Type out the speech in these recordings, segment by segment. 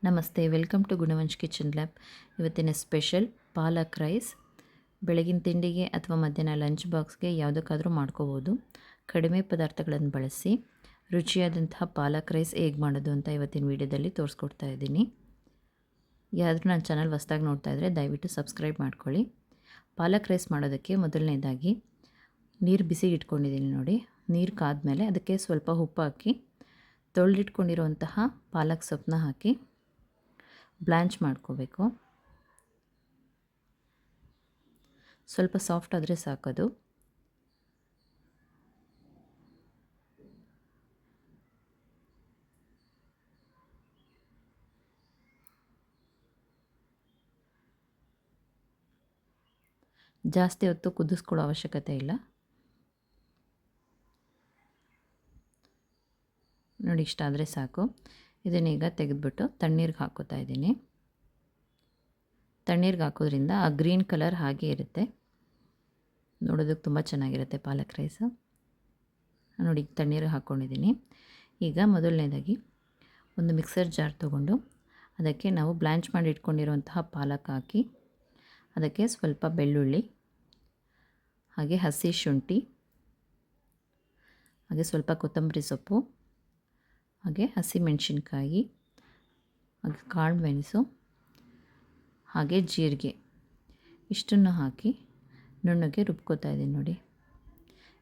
ನಮಸ್ತೆ, welcome to ಗುಣವಂಶ್ kitchen lab. ಇವತ್ತಿನ special ಪಾಲಕ್ rice. ಬೆಳಗಿನ ತಿಂಡಿಗೆ ಅಥವಾ ಮಧ್ಯಾಹ್ನ ಲಂಚ್ ಬಾಕ್ಸ್ಗೆ ಯಾವುದಕ್ಕಾದರೂ ಮಾಡ್ಕೋಬೋದು. ಕಡಿಮೆ ಪದಾರ್ಥಗಳನ್ನು ಬಳಸಿ ರುಚಿಯಾದಂತಹ ಪಾಲಕ್ ರೈಸ್ ಹೇಗೆ ಮಾಡೋದು ಅಂತ ಇವತ್ತಿನ ವೀಡಿಯೋದಲ್ಲಿ ತೋರಿಸ್ಕೊಡ್ತಾ ಇದ್ದೀನಿ. ಯಾರಾದರೂ ನನ್ನ ಚಾನಲ್ ಹೊಸ್ದಾಗಿ ನೋಡ್ತಾ ಇದ್ದರೆ ದಯವಿಟ್ಟು ಸಬ್ಸ್ಕ್ರೈಬ್ ಮಾಡ್ಕೊಳ್ಳಿ. ಪಾಲಕ್ ರೈಸ್ ಮಾಡೋದಕ್ಕೆ ಮೊದಲನೇದಾಗಿ ನೀರು ಬಿಸಿಗೆ ಇಟ್ಕೊಂಡಿದ್ದೀನಿ ನೋಡಿ. ನೀರು ಕಾದ್ಮೇಲೆ ಅದಕ್ಕೆ ಸ್ವಲ್ಪ ಉಪ್ಪು ಹಾಕಿ ತೊಳೆದಿಟ್ಕೊಂಡಿರುವಂತಹ ಪಾಲಕ್ ಸೊಪ್ಪನ್ನ ಹಾಕಿ ಬ್ಲ್ಯಾಂಚ್ ಮಾಡ್ಕೋಬೇಕು. ಸ್ವಲ್ಪ ಸಾಫ್ಟ್ ಆದರೆ ಸಾಕೋದು. ಜಾಸ್ತಿ ಹೊತ್ತು ಕುದಿಸ್ಕೊಳ್ಳೋ ಅವಶ್ಯಕತೆ ಇಲ್ಲ. ನೋಡಿ, ಇಷ್ಟ ಆದರೆ ಸಾಕು. ಇದನ್ನೀಗ ತೆಗೆದುಬಿಟ್ಟು ತಣ್ಣೀರಿಗೆ ಹಾಕೋತಾ ಇದ್ದೀನಿ. ತಣ್ಣೀರಿಗೆ ಹಾಕೋದ್ರಿಂದ ಆ ಗ್ರೀನ್ ಕಲರ್ ಹಾಗೆ ಇರುತ್ತೆ, ನೋಡೋದಕ್ಕೆ ತುಂಬ ಚೆನ್ನಾಗಿರುತ್ತೆ ಪಾಲಕ್ ರೈಸು. ನೋಡಿ, ತಣ್ಣೀರಿಗೆ ಹಾಕ್ಕೊಂಡಿದ್ದೀನಿ. ಈಗ ಮೊದಲನೇದಾಗಿ ಒಂದು ಮಿಕ್ಸರ್ ಜಾರ್ ತೊಗೊಂಡು ಅದಕ್ಕೆ ನಾವು ಬ್ಲ್ಯಾಂಚ್ ಮಾಡಿ ಇಟ್ಕೊಂಡಿರುವಂತಹ ಪಾಲಕ್ ಹಾಕಿ ಅದಕ್ಕೆ ಸ್ವಲ್ಪ ಬೆಳ್ಳುಳ್ಳಿ, ಹಾಗೆ ಹಸಿ ಶುಂಠಿ, ಹಾಗೆ ಸ್ವಲ್ಪ ಕೊತ್ತಂಬರಿ ಸೊಪ್ಪು, ಹಾಗೆ ಹಸಿ ಮೆಣಸಿನ್ಕಾಯಿ, ಹಾಗೆ ಕಾಳು ಮೆಣಸು, ಹಾಗೆ ಜೀರಿಗೆ ಇಷ್ಟನ್ನು ಹಾಕಿ ನುಣ್ಣಗೆ ರುಬ್ಕೋತಾ ಇದ್ದೀನಿ ನೋಡಿ.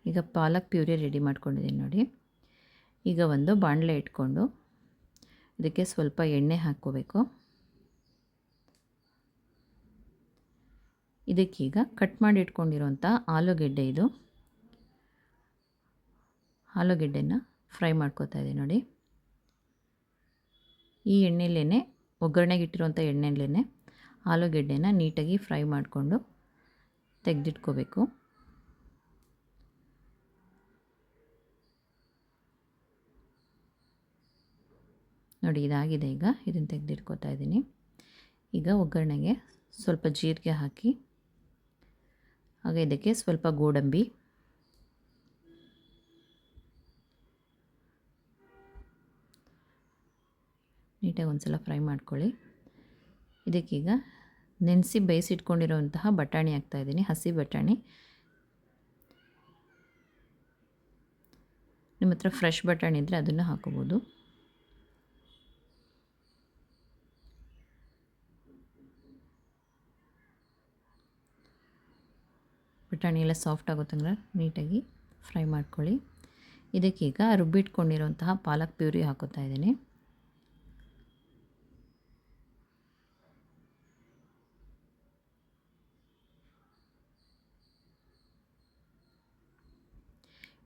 ಈಗ ಪಾಲಕ್ ಪ್ಯೂರಿ ರೆಡಿ ಮಾಡ್ಕೊಂಡಿದ್ದೀನಿ ನೋಡಿ. ಈಗ ಒಂದು ಬಾಣಲೆ ಇಟ್ಕೊಂಡು ಇದಕ್ಕೆ ಸ್ವಲ್ಪ ಎಣ್ಣೆ ಹಾಕ್ಕೋಬೇಕು. ಇದಕ್ಕೀಗ ಕಟ್ ಮಾಡಿ ಇಟ್ಕೊಂಡಿರೋಂಥ ಆಲೂಗೆಡ್ಡೆ, ಇದು ಆಲೂಗೆಡ್ಡೆನ ಫ್ರೈ ಮಾಡ್ಕೋತಾ ಇದ್ದೀನಿ ನೋಡಿ. ಈ ಎಣ್ಣೆಲೇ, ಒಗ್ಗರಣೆಗೆ ಇಟ್ಟಿರೋಂಥ ಎಣ್ಣೆಲೇ ಆಲೂಗೆಡ್ಡೆನ ನೀಟಾಗಿ ಫ್ರೈ ಮಾಡಿಕೊಂಡು ತೆಗೆದಿಟ್ಕೋಬೇಕು. ನೋಡಿ, ಇದಾಗಿದೆ. ಈಗ ಇದನ್ನು ತೆಗೆದಿಟ್ಕೋತಾ ಇದ್ದೀನಿ. ಈಗ ಒಗ್ಗರಣೆಗೆ ಸ್ವಲ್ಪ ಜೀರಿಗೆ ಹಾಕಿ, ಹಾಗೆ ಇದಕ್ಕೆ ಸ್ವಲ್ಪ ಗೋಡಂಬಿ, ನೀಟಾಗಿ ಒಂದು ಸಲ ಫ್ರೈ ಮಾಡ್ಕೊಳ್ಳಿ. ಇದಕ್ಕೀಗ ನೆನೆಸಿ ಬೇಯಿಸಿಟ್ಕೊಂಡಿರೋಂತಹ ಬಟಾಣಿ ಹಾಕ್ತಾಯಿದ್ದೀನಿ, ಹಸಿ ಬಟಾಣಿ. ನಿಮ್ಮ ಹತ್ರ ಫ್ರೆಶ್ ಬಟಾಣಿ ಇದ್ದರೆ ಅದನ್ನು ಹಾಕೋಬೋದು. ಬಟಾಣಿ ಎಲ್ಲ ಸಾಫ್ಟ್ ಆಗೋ ತನಕ ನೀಟಾಗಿ ಫ್ರೈ ಮಾಡ್ಕೊಳ್ಳಿ. ಇದಕ್ಕೀಗ ರುಬ್ಬಿಟ್ಕೊಂಡಿರೋಂತಹ ಪಾಲಕ್ ಪ್ಯೂರಿ ಹಾಕೋತಾ ಇದ್ದೀನಿ.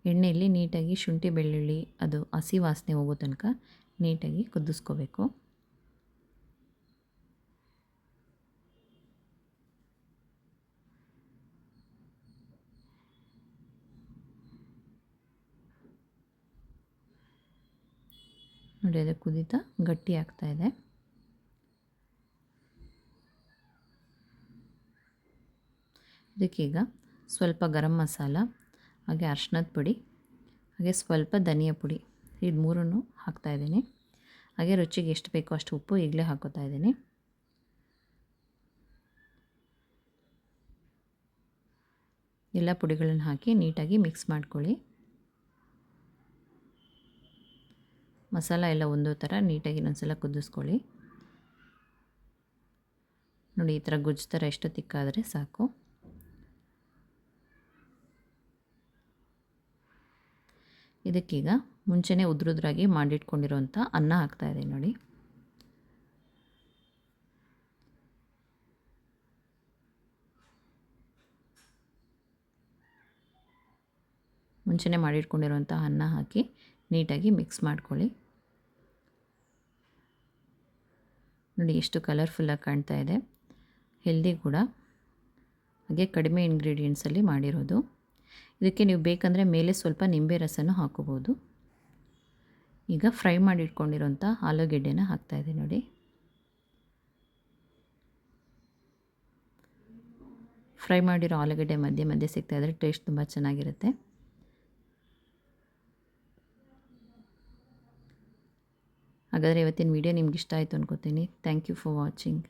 ಎಣ್ಣೆಯಲ್ಲಿ ನೀಟಾಗಿ ಶುಂಠಿ ಬೆಳ್ಳುಳ್ಳಿ ಅದು ಹಸಿ ವಾಸನೆ ಹೋಗೋ ತನಕ ನೀಟಾಗಿ ಕುದಿಸ್ಕೋಬೇಕು. ನೋಡಿ, ಅದು ಕುದೀತಾ ಗಟ್ಟಿ ಆಗ್ತಾಯಿದೆ. ಇದಕ್ಕೀಗ ಸ್ವಲ್ಪ ಗರಂ ಮಸಾಲ, ಹಾಗೆ ಅರ್ಶಿನದ ಪುಡಿ, ಹಾಗೆ ಸ್ವಲ್ಪ ಧನಿಯಾ ಪುಡಿ, ಇದು ಮೂರನ್ನು ಹಾಕ್ತಾಯಿದ್ದೀನಿ. ಹಾಗೆ ರುಚಿಗೆ ಎಷ್ಟು ಬೇಕೋ ಅಷ್ಟು ಉಪ್ಪು ಈಗಲೇ ಹಾಕೋತಾ ಇದ್ದೀನಿ. ಎಲ್ಲ ಪುಡಿಗಳನ್ನು ಹಾಕಿ ನೀಟಾಗಿ ಮಿಕ್ಸ್ ಮಾಡ್ಕೊಳ್ಳಿ. ಮಸಾಲ ಎಲ್ಲ ಒಂದೇ ಥರ ನೀಟಾಗಿ ಇನ್ನೊಂದ್ಸಲ ಕುದಿಸ್ಕೊಳ್ಳಿ. ನೋಡಿ, ಈ ಥರ ಗುಜ್ಜು ಥರ ಎಷ್ಟು ತಿಕ್ಕಾದರೆ ಸಾಕು. ಇದಕ್ಕೀಗ ಮುಂಚೆನೇ ಉದ್ರುದ್ರಾಗಿ ಮಾಡಿಟ್ಕೊಂಡಿರೋಂಥ ಅನ್ನ ಹಾಕ್ತಾಯಿದ್ದೀನಿ ನೋಡಿ. ಮುಂಚೆನೇ ಮಾಡಿಟ್ಕೊಂಡಿರೋಂಥ ಅನ್ನ ಹಾಕಿ ನೀಟಾಗಿ ಮಿಕ್ಸ್ ಮಾಡ್ಕೊಳ್ಳಿ. ನೋಡಿ, ಎಷ್ಟು ಕಲರ್ಫುಲ್ಲಾಗಿ ಕಾಣ್ತಾ ಇದೆ, ಹೆಲ್ದಿ ಕೂಡ, ಹಾಗೆ ಕಡಿಮೆ ಇಂಗ್ರೀಡಿಯೆಂಟ್ಸಲ್ಲಿ ಮಾಡಿರೋದು. ಇದಕ್ಕೆ ನೀವು ಬೇಕಂದರೆ ಮೇಲೆ ಸ್ವಲ್ಪ ನಿಂಬೆ ರಸನೂ ಹಾಕೋಬೋದು. ಈಗ ಫ್ರೈ ಮಾಡಿ ಇಟ್ಕೊಂಡಿರೋಂಥ ಆಲೂಗೆಡ್ಡೆನ ಹಾಕ್ತಾಯಿದೆ ನೋಡಿ. ಫ್ರೈ ಮಾಡಿರೋ ಆಲೂಗಡ್ಡೆ ಮಧ್ಯೆ ಮಧ್ಯೆ ಸಿಗ್ತಾಯಿದ್ರೆ ಟೇಸ್ಟ್ ತುಂಬ ಚೆನ್ನಾಗಿರುತ್ತೆ. ಹಾಗಾದರೆ ಇವತ್ತಿನ ವಿಡಿಯೋ ನಿಮ್ಗೆ ಇಷ್ಟ ಆಯಿತು ಅನ್ಕೋತೀನಿ. Thank you for watching.